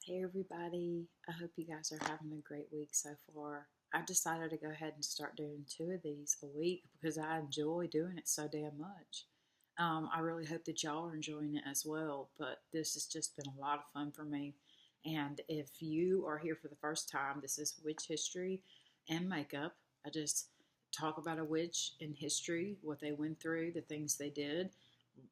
Hey everybody, I hope you guys are having a great week so far. I decided to go ahead and start doing 2 of these a week because I enjoy doing it so damn much. I really hope that y'all are enjoying it as well, but this has just been a lot of fun for me. And if you are here for the first time, this is witch history and makeup. I just talk about a witch in history, what they went through, the things they did,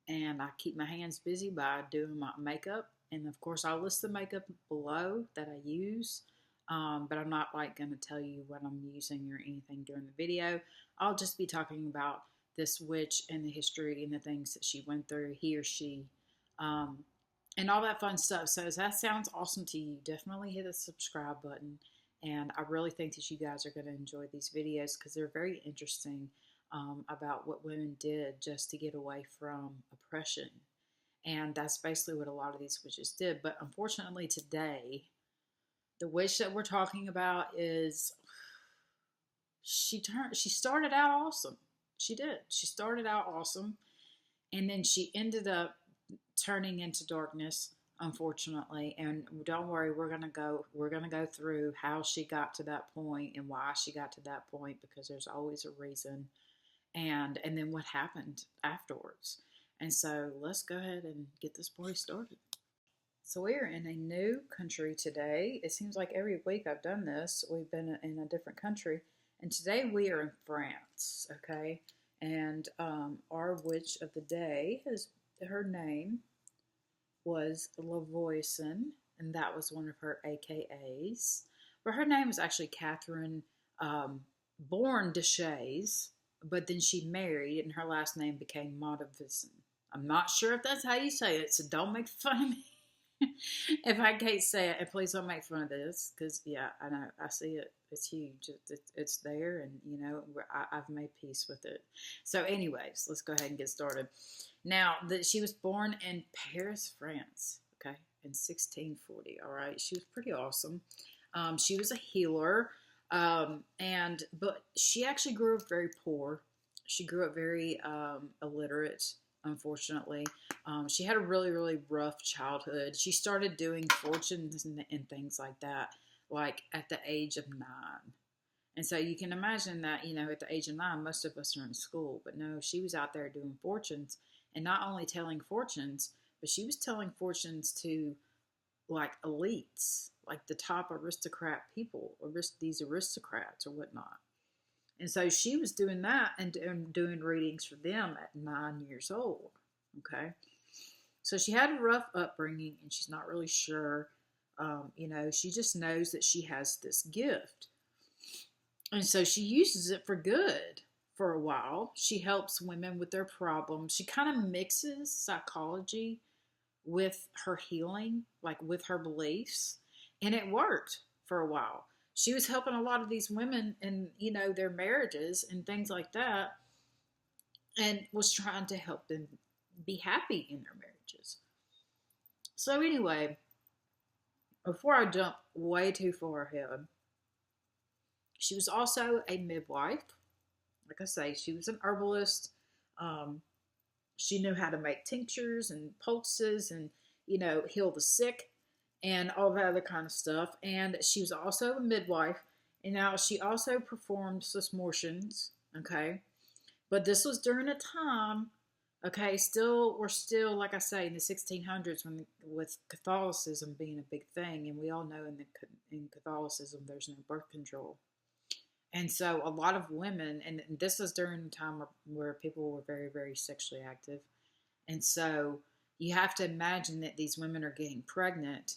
and I keep my hands busy by doing my makeup. And of course, I'll list the makeup below that I use, but I'm not like going to tell you what I'm using or anything during the video. I'll just be talking about this witch and the history and the things that she went through, he or she, um, and all that fun stuff. So if that sounds awesome to you, definitely hit the subscribe button. And I really think that you guys are going to enjoy these videos because they're very interesting about what women did just to get away from oppression. And that's basically what a lot of these witches did. But unfortunately, today, the witch that we're talking about is she started out awesome. She did. She started out awesome, and then she ended up turning into darkness, unfortunately. And don't worry, we're gonna go through how she got to that point and why she got to that point, because there's always a reason, and then what happened afterwards. And so let's go ahead and get this party started. So we are in a new country today. It seems like every week I've done this, we've been in a different country. And today we are in France, okay? And our witch of the day, her name was VOISON, and that was one of her AKAs. But her name was actually Catherine, born decay, but then she married, and her last name became Montvoisin. I'm not sure if that's how you say it, so don't make fun of me if I can't say it. And please don't make fun of this, because, yeah, I know, I see it. It's huge. It's there, and, you know, I've made peace with it. So anyways, let's go ahead and get started. Now, she was born in Paris, France, okay, in 1640, all right? She was pretty awesome. She was a healer, but she actually grew up very poor. She grew up very illiterate, unfortunately. She had a really, really rough childhood. She started doing fortunes and things like that, like at the age of 9. And so you can imagine that, you know, at the age of 9, most of us are in school. But no, she was out there doing fortunes, and not only telling fortunes, but she was telling fortunes to like elites, like the top aristocrat people, these aristocrats or whatnot. And so she was doing that and doing readings for them at 9 years old. Okay. So she had a rough upbringing, and she's not really sure. You know, she just knows that she has this gift. And so she uses it for good for a while. She helps women with their problems. She kind of mixes psychology with her healing, like with her beliefs. And it worked for a while. She was helping a lot of these women in, you know, their marriages and things like that, and was trying to help them be happy in their marriages. So anyway, before I jump way too far ahead, she was also a midwife. Like I say, she was an herbalist. She knew how to make tinctures and poultices and, you know, heal the sick and all that other kind of stuff. And she was also a midwife. And now she also performed seismortions, okay? But this was during a time, okay, we're still, like I say, in the 1600s with Catholicism being a big thing. And we all know in Catholicism there's no birth control. And so a lot of women, and this was during a time where people were very, very sexually active. And so you have to imagine that these women are getting pregnant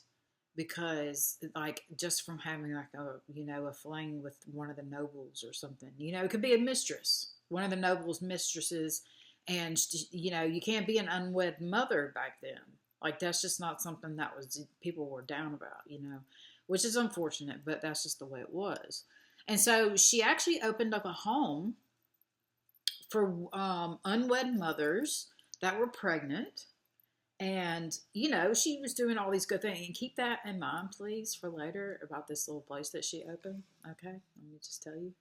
because, like, just from having like a fling with one of the nobles or something. You know, it could be a mistress, one of the nobles' mistresses. And, you know, you can't be an unwed mother back then. Like, that's just not something that people were down about, you know, which is unfortunate, but that's just the way it was. And so she actually opened up a home for unwed mothers that were pregnant. And, you know, she was doing all these good things. And keep that in mind, please, for later about this little place that she opened. Okay, let me just tell you.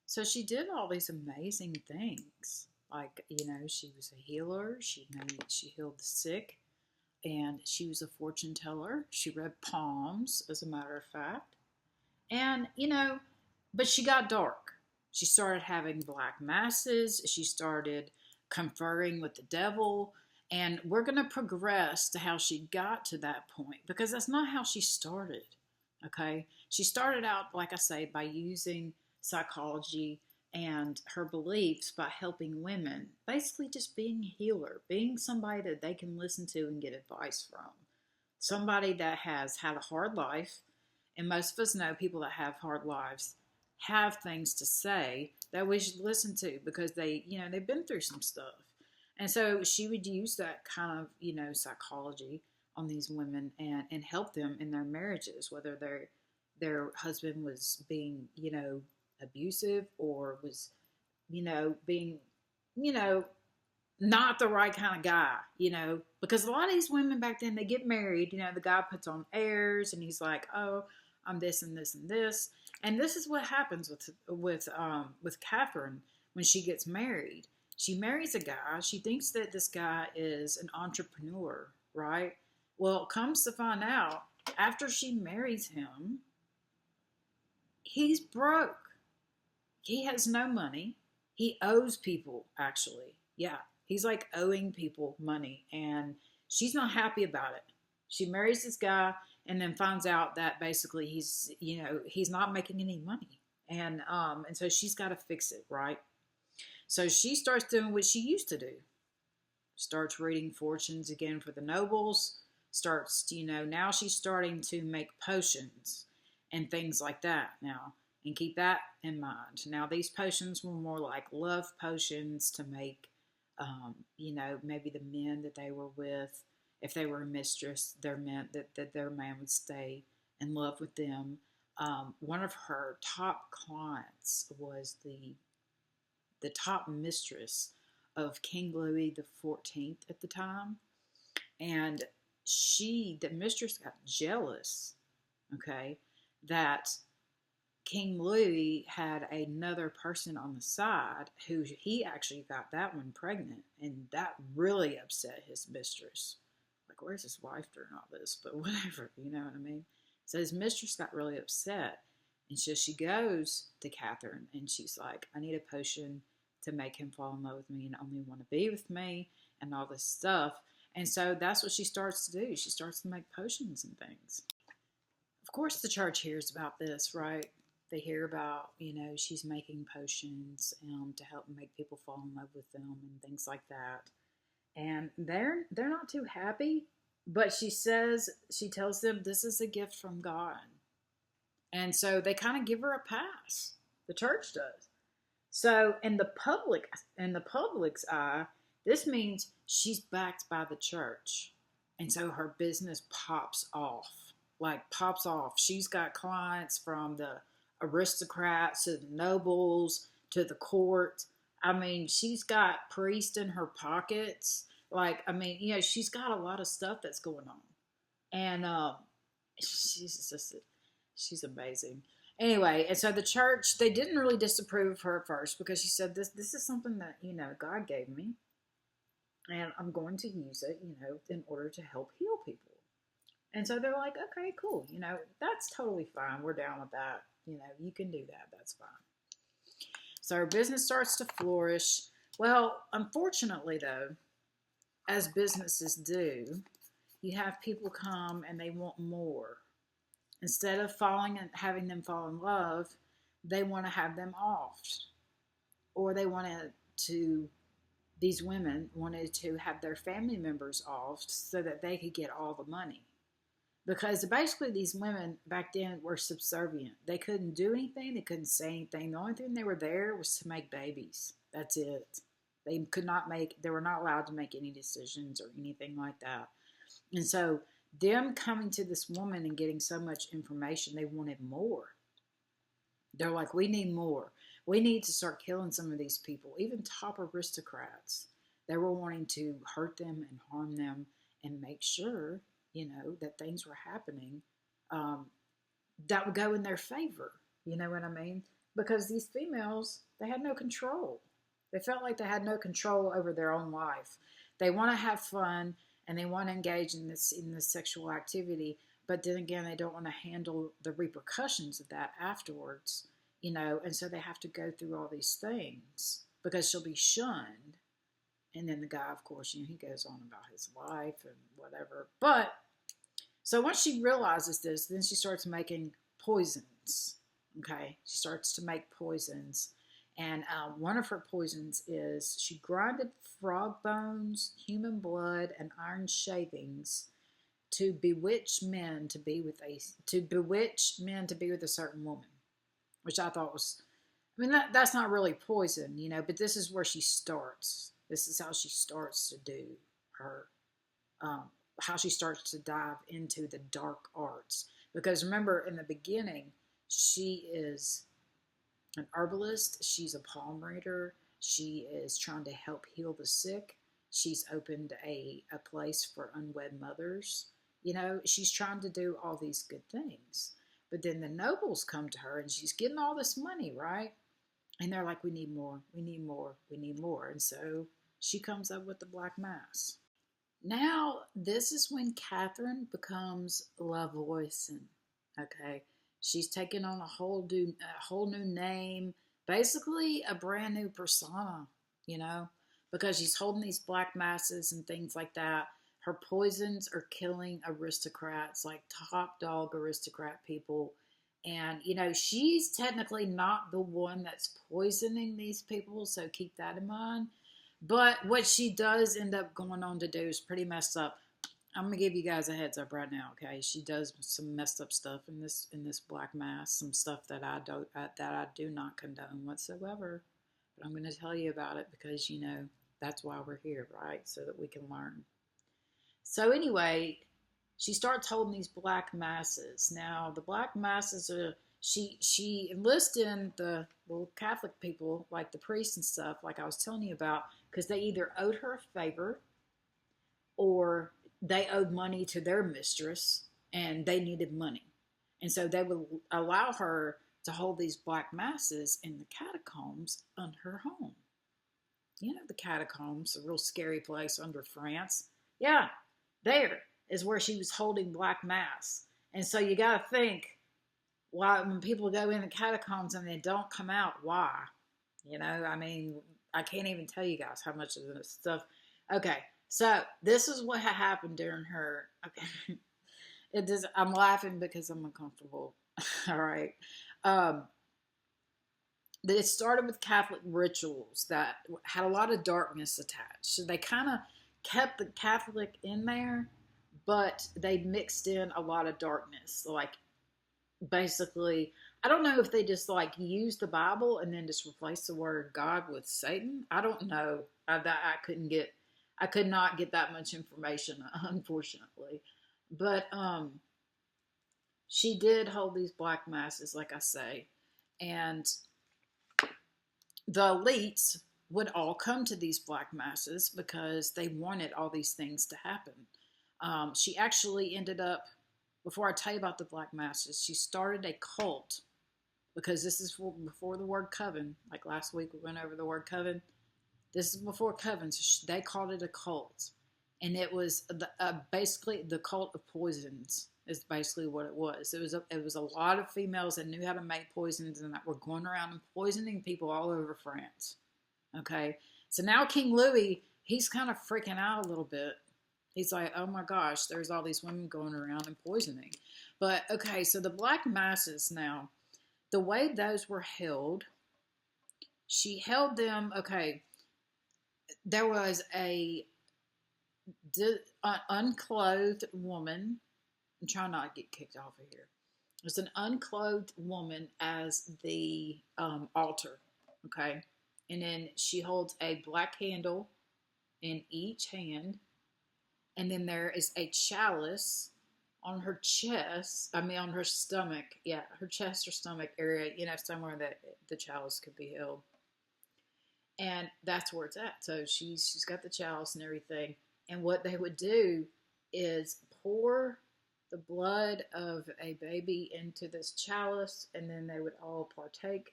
So she did all these amazing things. Like, you know, she was a healer. She healed the sick. and she was a fortune teller. She read palms, as a matter of fact. And, but she got dark. She started having black masses. She started conferring with the devil. And we're going to progress to how she got to that point, because that's not how she started. Okay? She started out, like I say, by using psychology and her beliefs by helping women, basically just being a healer, being somebody that they can listen to and get advice from. Somebody that has had a hard life, and most of us know people that have hard lives have things to say that we should listen to, because they've been through some stuff. And so she would use that kind of, psychology on these women and help them in their marriages, whether their husband was being, abusive, or was, being, not the right kind of guy, because a lot of these women back then, they get married, the guy puts on airs and he's like, oh, I'm this and this and this. And this is what happens with Catherine when she gets married. She marries a guy. She thinks that this guy is an entrepreneur, right? Well, comes to find out, after she marries him, he's broke. He has no money. He owes people, actually. Yeah, he's like owing people money, and she's not happy about it. She marries this guy and then finds out that basically he's not making any money. And so she's got to fix it, right? So she starts doing what she used to do. Starts reading fortunes again for the nobles. Starts, now she's starting to make potions and things like that now. And keep that in mind. Now, these potions were more like love potions to make, maybe the men that they were with, if they were a mistress, they meant that their man would stay in love with them. One of her top clients was the top mistress of King Louis XIV at the time. And the mistress got jealous, okay, that King Louis had another person on the side who he actually got that one pregnant. And that really upset his mistress. Like, where's his wife during all this? But whatever, you know what I mean? So his mistress got really upset. And so she goes to Catherine and she's like, I need a potion to make him fall in love with me and only want to be with me and all this stuff. And so that's what she starts to do. She starts to make potions and things. Of course, the church hears about this, right? They hear about, she's making potions to help make people fall in love with them and things like that. And they're not too happy, but she tells them this is a gift from God. And so they kind of give her a pass. The church does. So in the public's eye, this means she's backed by the church. And so her business pops off. She's got clients from the aristocrats to the nobles to the court. I mean, she's got priests in her pockets. She's got a lot of stuff that's going on. And she's amazing. Anyway, and so the church, they didn't really disapprove of her at first, because she said, this is something that, God gave me. And I'm going to use it, in order to help heal people. And so they're like, okay, cool. That's totally fine. We're down with that. You can do that. That's fine. So her business starts to flourish. Well, unfortunately, though, as businesses do, you have people come and they want more. Instead of having them fall in love, they want to have them offed. Or these women wanted to have their family members offed so that they could get all the money. Because basically these women back then were subservient. They couldn't do anything. They couldn't say anything. The only thing they were there was to make babies. That's it. They were not allowed to make any decisions or anything like that. And so them coming to this woman and getting so much information, they wanted more. They're like, we need more. We need to start killing some of these people, even top aristocrats. They were wanting to hurt them and harm them and make sure, that things were happening that would go in their favor. You know what I mean? Because these females, they had no control. They felt like they had no control over their own life. They want to have fun. and they want to engage in this sexual activity, but then again they don't want to handle the repercussions of that afterwards, and so they have to go through all these things because she'll be shunned. And then the guy, of course, he goes on about his life and whatever. But so once she realizes this, then she starts making poisons. Okay, she starts to make poisons. And one of her poisons is she grinded frog bones, human blood, and iron shavings to bewitch men to be with a certain woman, which I thought was, that's not really poison, but this is where she starts. This is how she starts to do her, how she starts to dive into the dark arts. Because remember, in the beginning, she is an herbalist. She's a palm reader. She is trying to help heal the sick. She's opened a place for unwed mothers. She's trying to do all these good things. But then the nobles come to her and she's getting all this money, right? And they're like, we need more, we need more, we need more. And so she comes up with the Black Mass. Now, this is when Catherine becomes La VOISON. Okay? She's taken on a whole new name, basically a brand new persona, because she's holding these black masses and things like that. Her poisons are killing aristocrats, like top dog aristocrat people. And, she's technically not the one that's poisoning these people, so keep that in mind. But what she does end up going on to do is pretty messed up. I'm gonna give you guys a heads up right now, okay? She does some messed up stuff in this Black Mass, some stuff that I do not condone whatsoever. But I'm gonna tell you about it because that's why we're here, right? So that we can learn. So anyway, she starts holding these Black Masses. Now the Black Masses are she enlists in the little Catholic people, like the priests and stuff, like I was telling you about, because they either owed her a favor or they owed money to their mistress and they needed money. And so they would allow her to hold these Black Masses in the catacombs under her home. The catacombs, a real scary place under France. Yeah, there is where she was holding Black Mass. And so you got to think, why, when people go in the catacombs and they don't come out, why? I can't even tell you guys how much of this stuff. Okay. So this is what happened during her. Okay, I'm laughing because I'm uncomfortable. All right. It started with Catholic rituals that had a lot of darkness attached. So they kind of kept the Catholic in there, but they mixed in a lot of darkness. Like, basically, I don't know if they just used the Bible and then just replaced the word God with Satan. I don't know. I could not get that much information, unfortunately. But she did hold these Black Masses, like I say. And the elites would all come to these Black Masses because they wanted all these things to happen. She actually ended up, before I tell you about the Black Masses, she started a cult, because this is before the word coven. Like last week we went over the word coven. This is before coven, so they called it a cult. And it was basically the cult of poisons is basically what it was. It was a lot of females that knew how to make poisons and that were going around and poisoning people all over France. Okay? So now King Louis, he's kind of freaking out a little bit. He's like, oh my gosh, there's all these women going around and poisoning. But, okay, so the Black Masses now, the way those were held, she held them, okay, there was an unclothed woman. I'm trying not to get kicked off of here. There's an unclothed woman as the altar, okay? And then she holds a black candle in each hand. And then there is a chalice on her chest, on her stomach. Yeah, her chest or stomach area, somewhere that the chalice could be held. And that's where it's at. So she's got the chalice and everything. And what they would do is pour the blood of a baby into this chalice, and then they would all partake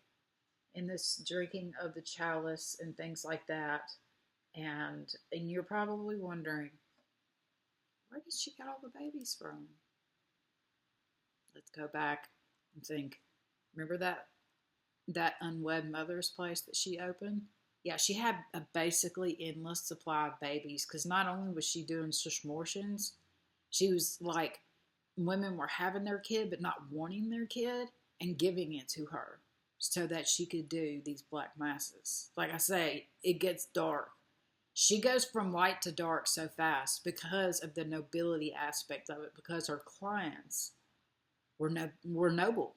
in this drinking of the chalice and things like that. And you're probably wondering, Where did she get all the babies from? Let's go back and think. Remember that unwed mother's place that she opened? Yeah, she had a basically endless supply of babies because not only was she doing submersions, she was like, women were having their kid but not wanting their kid and giving it to her so that she could do these black masses. Like I say, it gets dark. She goes from light to dark so fast because of the nobility aspect of it, because her clients were noble.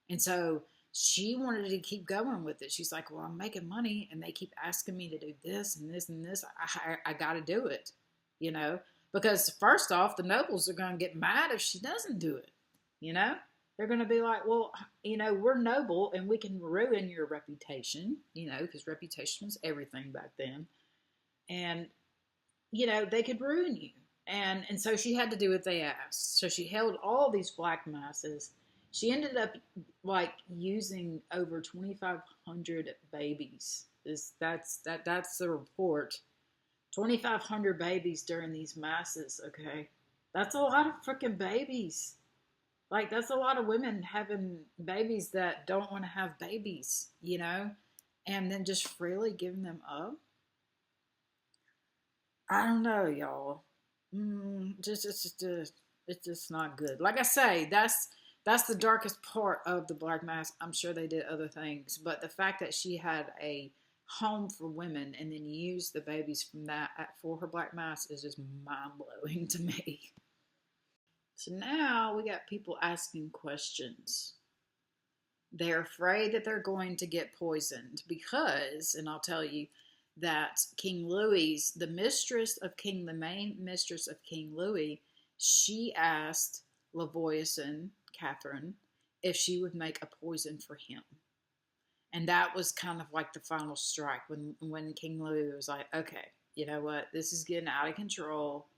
And so she wanted to keep going with it. She's like, well, I'm making money and they keep asking me to do this and this and this. I got to do it, you know, because first off, the nobles are going to get mad if she doesn't do it, you know. They're going to be like, well, you know, we're noble and we can ruin your reputation, you know, because reputation was everything back then. And, you know, they could ruin you. And so she had to do what they asked. So she held all these black masses. She ended up like using over 2,500 babies. That's the report. 2,500 babies during these masses. Okay, that's a lot of freaking babies. Like that's a lot of women having babies that don't want to have babies, you know, and then just freely giving them up. I don't know, y'all. It's just not good. Like I say, that's the darkest part of the Black Mass. I'm sure they did other things, but the fact that she had a home for women and then used the babies from that for her Black Mass is just mind blowing to me. So now we got people asking questions. They're afraid that they're going to get poisoned because, and I'll tell you, that King Louis, the main mistress of King Louis, she asked VOISON, Catherine, if she would make a poison for him. And that was kind of like the final strike when King Louis was like, okay, you know what, this is getting out of control.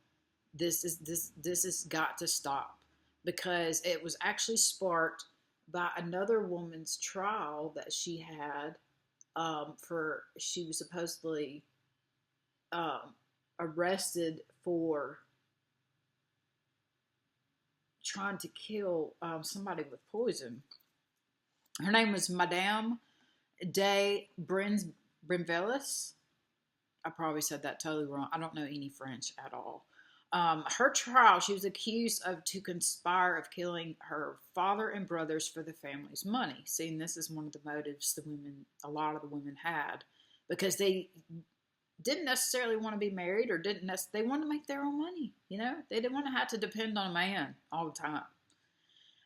This has got to stop, because it was actually sparked by another woman's trial that she had. She was supposedly arrested for trying to kill somebody with poison. Her name was Madame de Brinvilliers. I probably said that totally wrong. I don't know any French at all. Her trial, she was accused to conspire of killing her father and brothers for the family's money. See, and this is one of the motives a lot of the women had, because they didn't necessarily want to be married, or they wanted to make their own money. You know, they didn't want to have to depend on a man all the time.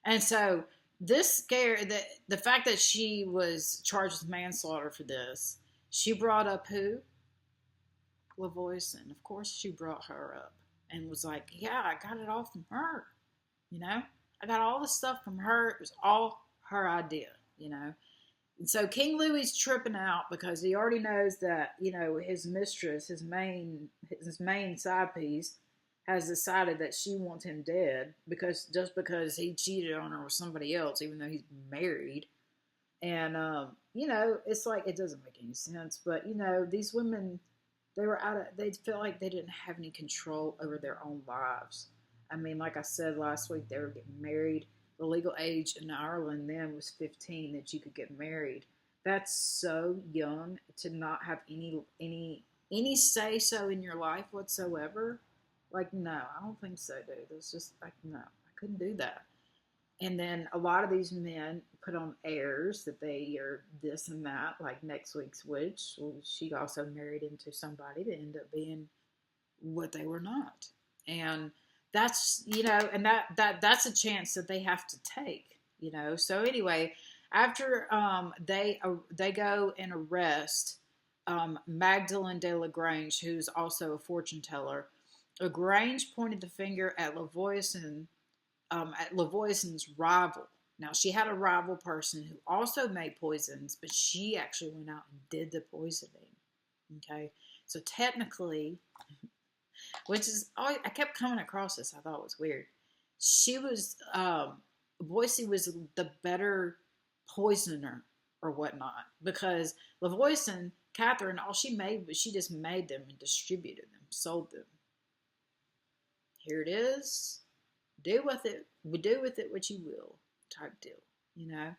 And so this the fact that she was charged with manslaughter for this, she brought up who? VOISON. Of course, she brought her up. And was like, yeah, I got it all from her, you know? I got all the stuff from her. It was all her idea, you know? And so King Louis tripping out because he already knows that, you know, his mistress, his main side piece, has decided that she wants him dead because he cheated on her with somebody else, even though he's married. And, you know, it's like, it doesn't make any sense. But, you know, these women, they felt like they didn't have any control over their own lives. I mean, like I said last week, they were getting married. The legal age in Ireland then was 15 that you could get married. That's so young to not have any say so in your life whatsoever. Like, no, I don't think so, dude. It's just like, no, I couldn't do that. And then a lot of these men put on airs that they are this and that, like next week's witch. Well, she also married into somebody that ended up being what they were not. And that's, you know, and that's a chance that they have to take, you know. So anyway, after they go and arrest Magdalene de Lagrange, who's also a fortune teller. Lagrange pointed the finger at Lavoison's rival. Now, she had a rival person who also made poisons, but she actually went out and did the poisoning. Okay, so technically, which is, I kept coming across this, I thought it was weird. She was, Boise was the better poisoner or whatnot, because Lavoisin, Catherine, all she made was she just made them and distributed them, sold them. Here it is. Do with it what you will, type deal, you know.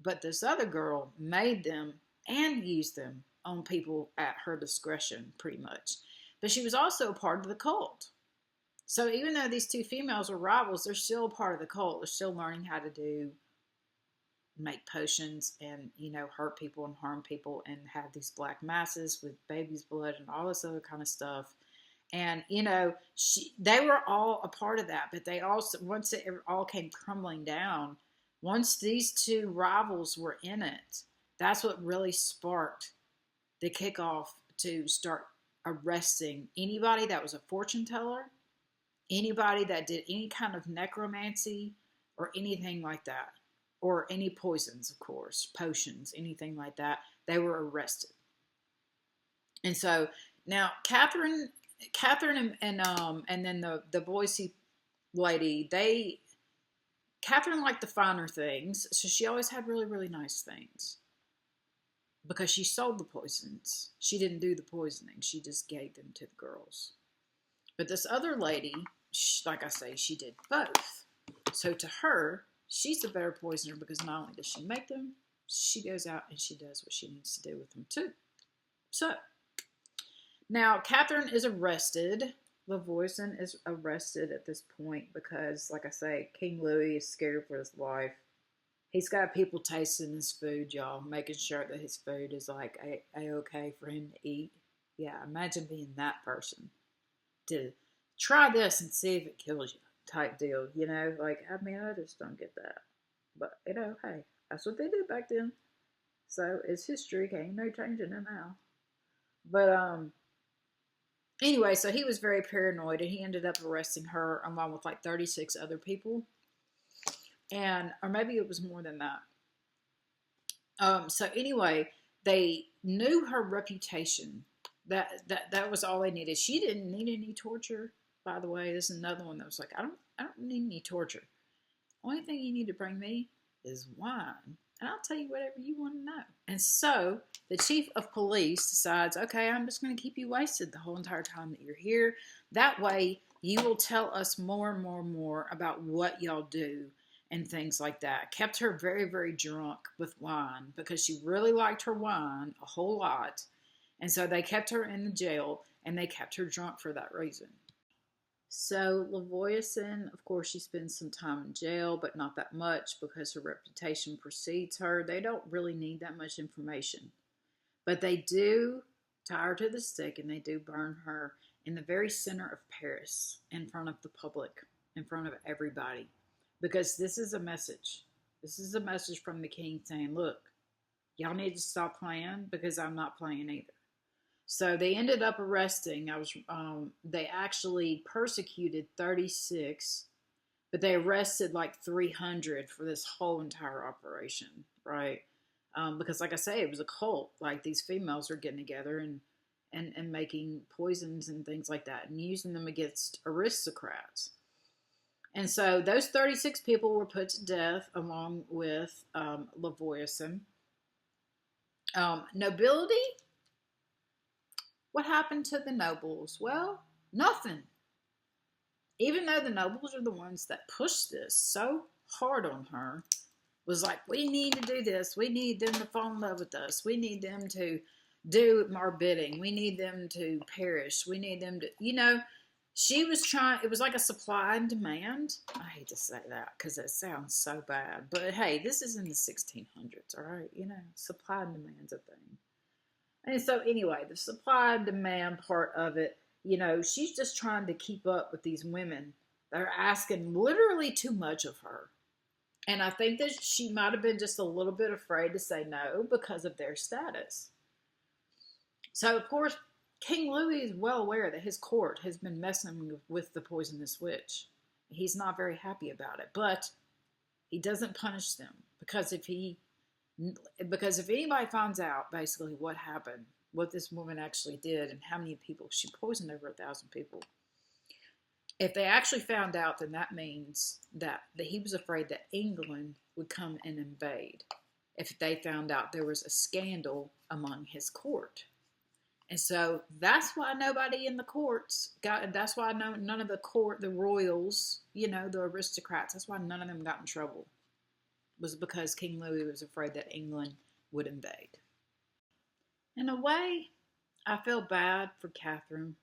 But this other girl made them and used them on people at her discretion, pretty much. But she was also a part of the cult. So even though these two females are rivals, they're still a part of the cult. They're still learning how to make potions and, you know, hurt people and harm people and have these black masses with baby's blood and all this other kind of stuff. And, you know, they were all a part of that, but they also, once it all came crumbling down, once these two rivals were in it, that's what really sparked the kickoff to start arresting anybody that was a fortune teller, anybody that did any kind of necromancy or anything like that, or any poisons, of course, potions, anything like that. They were arrested. And so now Catherine and then the Boise lady, Catherine liked the finer things, so she always had really, really nice things. Because she sold the poisons. She didn't do the poisoning. She just gave them to the girls. But this other lady, like I say, she did both. So to her, she's a better poisoner because not only does she make them, she goes out and she does what she needs to do with them too. So now Catherine is arrested. VOISON is arrested at this point because, like I say, King Louis is scared for his life. He's got people tasting his food, y'all, making sure that his food is like a-okay for him to eat. Yeah, imagine being that person to try this and see if it kills you type deal, you know? Like, I mean, I just don't get that. But, you know, hey, that's what they did back then. So, it's history. Ain't no changing it now. But, anyway, so he was very paranoid, and he ended up arresting her along with like 36 other people. And, or maybe it was more than that. So anyway, they knew her reputation. That was all they needed. She didn't need any torture, by the way. This is another one that was like, I don't need any torture. Only thing you need to bring me is wine. And I'll tell you whatever you want to know. And so the chief of police decides, okay, I'm just going to keep you wasted the whole entire time that you're here. That way you will tell us more and more and more about what y'all do and things like that. Kept her very, very drunk with wine because she really liked her wine a whole lot. And so they kept her in the jail and they kept her drunk for that reason. So VOISON, of course, she spends some time in jail, but not that much because her reputation precedes her. They don't really need that much information. But they do tie her to the stake and they do burn her in the very center of Paris in front of the public, in front of everybody. Because this is a message. This is a message from the king saying, look, y'all need to stop playing because I'm not playing either. So they ended up arresting. They actually persecuted 36, but they arrested like 300 for this whole entire operation, right? Because like I say, it was a cult. Like these females are getting together and making poisons and things like that and using them against aristocrats. And so those 36 people were put to death along with VOISON. Nobility? What happened to the nobles? Well, nothing. Even though the nobles are the ones that pushed this so hard on her, was like, we need to do this. We need them to fall in love with us. We need them to do our bidding. We need them to perish. We need them to, you know, she was trying, it was like a supply and demand. I hate to say that because it sounds so bad. But hey, this is in the 1600s, all right? You know, supply and demand's a thing. And so anyway, the supply and demand part of it, you know, she's just trying to keep up with these women that are asking literally too much of her. And I think that she might have been just a little bit afraid to say no because of their status. So, of course, King Louis is well aware that his court has been messing with the poisonous witch. He's not very happy about it, but he doesn't punish them because if anybody finds out basically what happened, what this woman actually did and how many people, she poisoned over 1,000 people. If they actually found out, then that means that he was afraid that England would come and invade if they found out there was a scandal among his court. And so that's why nobody in the courts got, that's why none of the royals, the aristocrats, that's why none of them got in trouble. Was because King Louis was afraid that England would invade. In a way, I feel bad for Catherine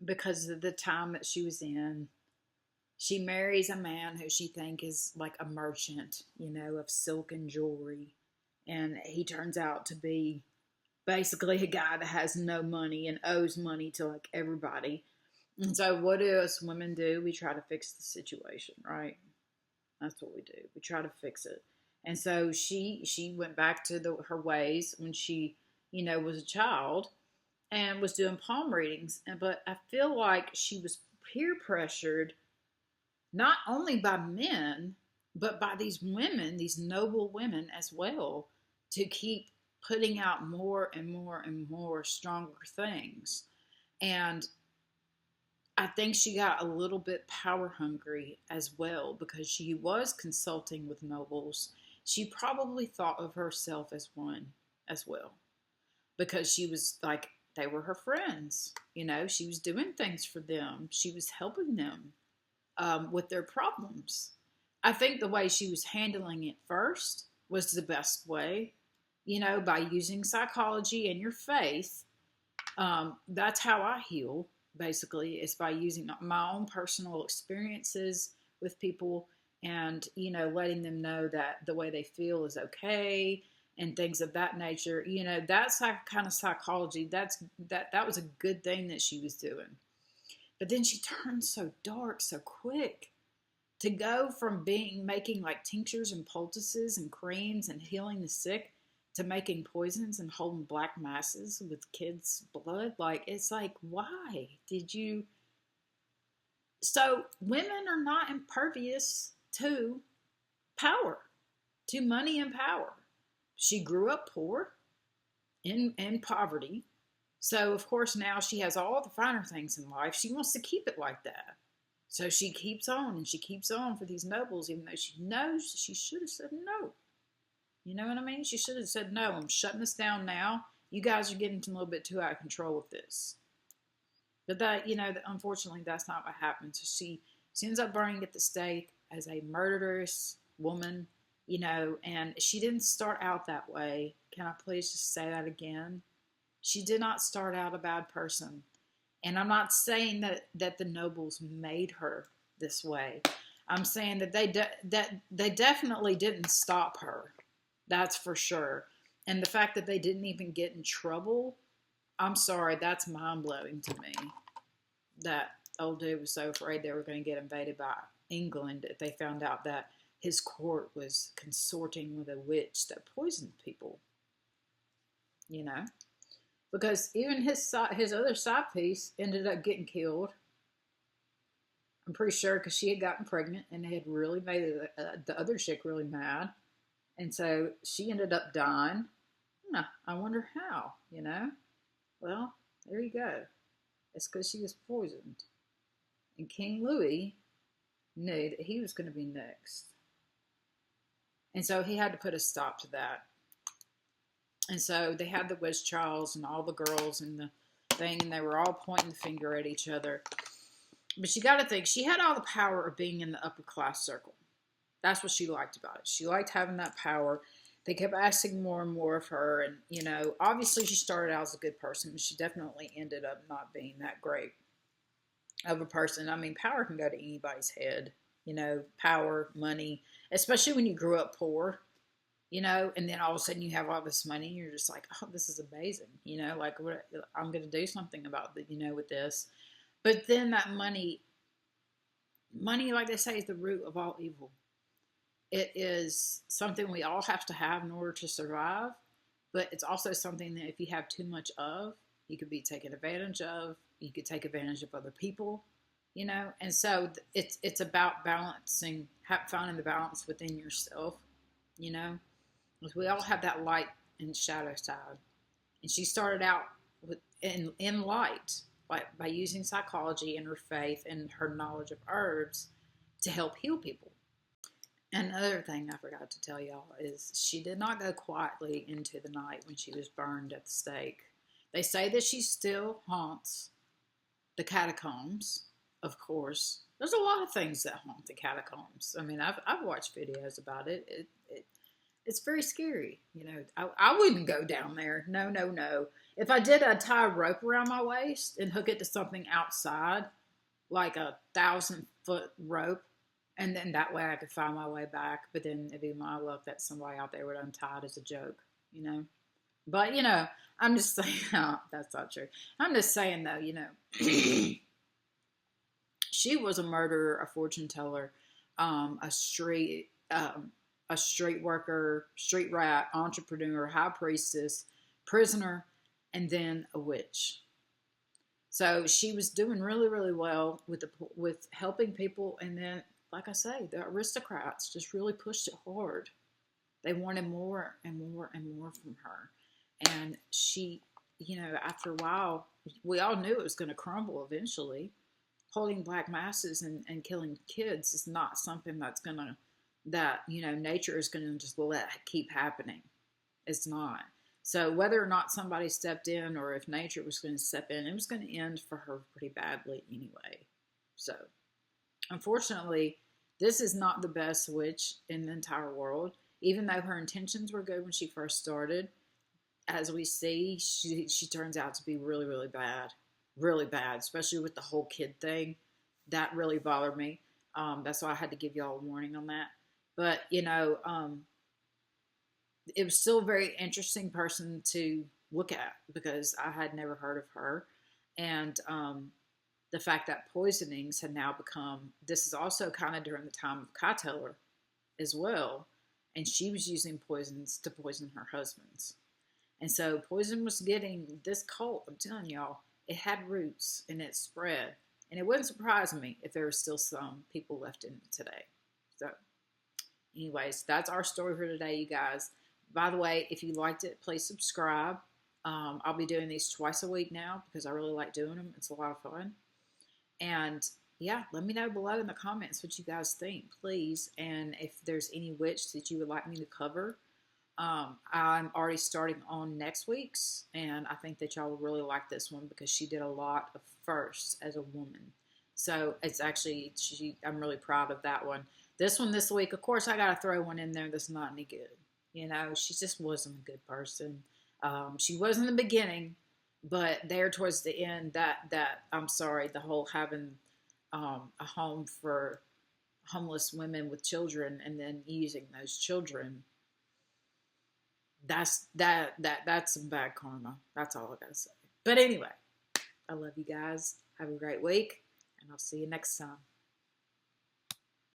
because of the time that she was in. She marries a man who she thinks is like a merchant, of silk and jewelry. And he turns out to be basically a guy that has no money and owes money to like everybody. And so what do us women do? We try to fix the situation, right? That's what we do. We try to fix it. And so she went back to her ways when she, was a child and was doing palm readings. But I feel like she was peer pressured not only by men, but by these women, these noble women as well, to keep putting out more and more and more stronger things. And I think she got a little bit power hungry as well because she was consulting with nobles. She probably thought of herself as one as well because she was like, they were her friends. She was doing things for them. She was helping them with their problems. I think the way she was handling it first was the best way, by using psychology and your faith. That's how I heal, basically, is by using my own personal experiences with people and, letting them know that the way they feel is okay and things of that nature. That's kind of psychology. That was a good thing that she was doing. But then she turned so dark so quick. To go from making like tinctures and poultices and creams and healing the sick to making poisons and holding black masses with kids' blood, it's like, why did you? So women are not impervious to power, to money and power. She grew up poor, in poverty. So, of course, now she has all the finer things in life. She wants to keep it like that. So she keeps on and she keeps on for these nobles, even though she knows she should have said no. You know what I mean? She should have said, no, I'm shutting this down now. You guys are getting a little bit too out of control with this. But unfortunately, that's not what happened. So she ends up burning at the stake as a murderous woman, and she didn't start out that way. Can I please just say that again? She did not start out a bad person. And I'm not saying that the nobles made her this way. I'm saying that they definitely didn't stop her. That's for sure. And the fact that they didn't even get in trouble, I'm sorry, that's mind-blowing to me. That old dude was so afraid they were going to get invaded by England if they found out that his court was consorting with a witch that poisoned people. Because even his other side piece ended up getting killed. I'm pretty sure because she had gotten pregnant and it had really made the other chick really mad. And so she ended up dying. I wonder how, Well, there you go. It's because she was poisoned. And King Louis knew that he was going to be next. And so he had to put a stop to that. And so they had the witch trials and all the girls and the thing, and they were all pointing the finger at each other. But you got to think, she had all the power of being in the upper class circle. That's what she liked about it. She liked having that power. They kept asking more and more of her. And, obviously she started out as a good person, but she definitely ended up not being that great of a person. I mean, power can go to anybody's head, power, money, especially when you grew up poor. And then all of a sudden you have all this money and you're just like, oh, this is amazing. I'm going to do something about it, with this. But then that money, like they say, is the root of all evil. It is something we all have to have in order to survive. But it's also something that if you have too much of, you could be taken advantage of. You could take advantage of other people, And so it's about balancing, finding the balance within yourself, Because we all have that light and shadow side. And she started out in light by using psychology and her faith and her knowledge of herbs to help heal people. Another thing I forgot to tell y'all is she did not go quietly into the night when she was burned at the stake. They say that she still haunts the catacombs, of course. There's a lot of things that haunt the catacombs. I mean, I've watched videos about it. It's very scary. You know, I wouldn't go down there. No, no, no. If I did, I'd tie a rope around my waist and hook it to something outside, like a 1,000-foot rope. And then that way I could find my way back. But then it'd be my luck that somebody out there would untie it as a joke, you know. But, you know, I'm just saying, oh, that's not true. I'm just saying, though, you know, she was a murderer, a fortune teller, a street worker, street rat, entrepreneur, high priestess, prisoner, and then a witch. So she was doing really, really well with helping people. And then, like I say, the aristocrats just really pushed it hard. They wanted more and more and more from her. And she, you know, after a while, we all knew it was going to crumble eventually. Holding black masses and killing kids is not something that, you know, nature is going to just let keep happening. It's not. So whether or not somebody stepped in or if nature was going to step in, it was going to end for her pretty badly anyway. So unfortunately, this is not the best witch in the entire world. Even though her intentions were good when she first started, as we see, she turns out to be really, really bad. Really bad, especially with the whole kid thing. That really bothered me. That's why I had to give y'all a warning on that. But, you know, it was still a very interesting person to look at because I had never heard of her. And the fact that poisonings had now become, this is also kind of during the time of Kyteler as well. And she was using poisons to poison her husbands. And so poison was getting this cult, I'm telling y'all, it had roots and it spread. And it wouldn't surprise me if there were still some people left in it today. So anyways, that's our story for today, you guys. By the way, if you liked it, please subscribe. I'll be doing these twice a week now because I really like doing them. It's a lot of fun. And yeah, let me know below in the comments what you guys think, please. And if there's any witch that you would like me to cover. I'm already starting on next week's, and I think that y'all will really like this one because she did a lot of firsts as a woman. So it's actually, I'm really proud of that one. This one this week, of course, I got to throw one in there that's not any good. You know, she just wasn't a good person. She was in the beginning, but there towards the end, that I'm sorry, the whole having a home for homeless women with children and then using those children. That's some bad karma. That's all I gotta say. But anyway, I love you guys. Have a great week, and I'll see you next time.